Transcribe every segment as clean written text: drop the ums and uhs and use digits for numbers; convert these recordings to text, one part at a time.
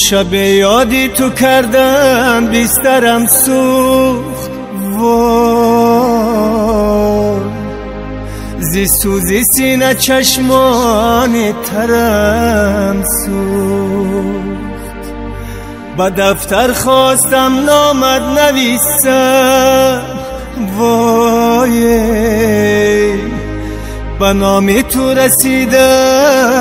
شب یادی تو کردم بیسترم سوخت وای زی سوزی سینه چشمان ترم سوخت با دفتر خواستم نامد نویسم وای با نامی تو رسیدم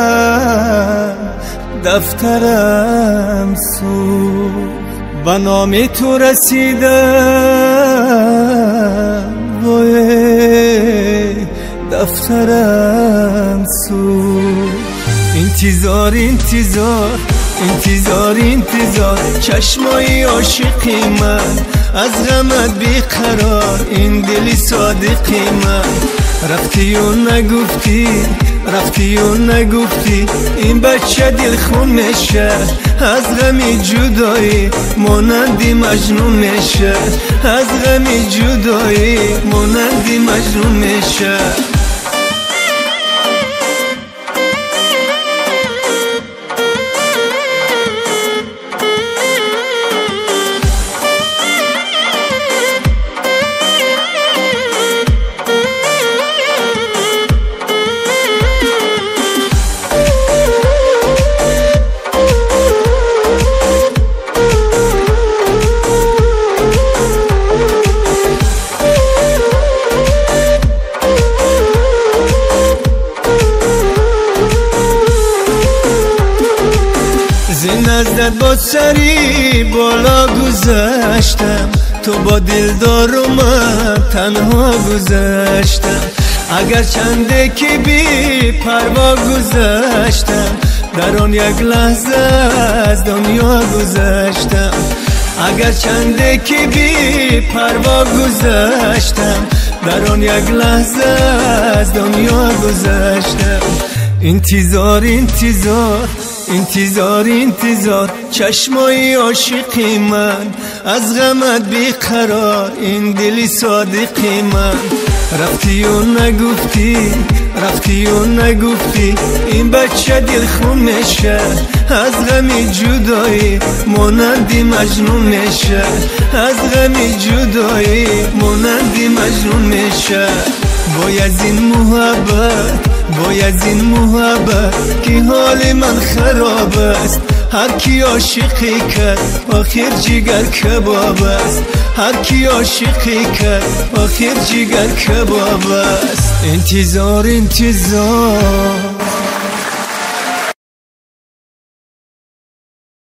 دفترم سوخت با نامی تو رسیدم وای دفترم سوخت انتظار انتظار انتظار انتظار چشمای عاشقی من از غمت بیقرار این دلی صادقی من رفتی و نگفتی رفتی و نگفتی این بچه دل خون میشه از غمی جدایی مانندی مجنون میشه از غمی جدایی مانندی مجنون میشه نزدت با سری بالا گذشتم تو با دلدار و من تنها گذشتم اگر چنده که بی پروا گذشتم در آن یک لحظه از دنیا گذشتم اگر چنده که بی پروا گذشتم در آن یک لحظه از دنیا گذشتم انتظار انتظار انتظار انتظار چشمای عاشقی من از غمت بیقرار این دلی صادقی من رفتی و نگفتی رفتی و نگفتی این بچه دل خون میشه از غمی جدایی مانندی مجنون میشه از غمی جدایی مانندی مجنون میشه باید این محبت باید این محبت که حال من خراب است هر کی عاشقی کرد آخر جگر کباب است هر کی عاشقی کرد آخر جگر کباب است انتظار انتظار